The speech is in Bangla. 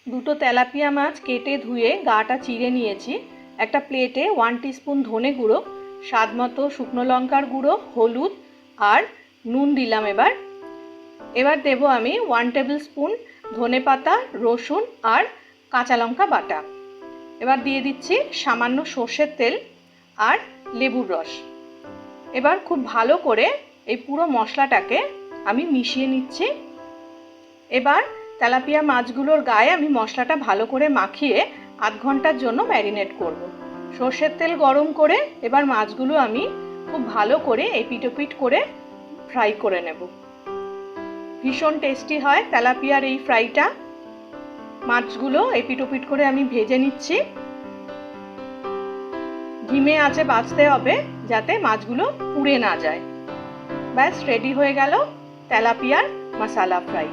দুটো তেলাপিয়া মাছ কেটে ধুয়ে গাটা চিড়ে নিয়েছি। একটা প্লেটে 1 টিস্পুন ধনে গুঁড়ো, স্বাদ মতো শুকনো লঙ্কার গুঁড়ো, হলুদ আর নুন দিলাম। এবার দেব আমি 1 টেবিল স্পুন ধনে পাতা, রসুন আর কাঁচা লঙ্কা বাটা। এবার দিয়ে দিচ্ছি সামান্য সর্ষের তেল আর লেবুর রস। এবার খুব ভালো করে এই পুরো মশলাটাকে আমি মিশিয়ে নিচ্ছি। এবার তেলাপিয়া মাছগুলোর গায়ে আমি মশলাটা ভালো করে মাখিয়ে আধ ঘন্টার জন্য ম্যারিনেট করব। সর্ষের তেল গরম করে এবার মাছগুলো আমি খুব ভালো করে এপিট ওপিট করে ফ্রাই করে নেব। ভীষণ টেস্টি হয় তেলাপিয়ার এই ফ্রাইটা। মাছগুলো এপিট ওপিট করে আমি ভেজে নিচ্ছি। ধিমে আঁচে ভাজতে হবে যাতে মাছগুলো পুড়ে না যায়। ব্যাস রেডি হয়ে গেল তেলাপিয়ার মশলা ফ্রাই।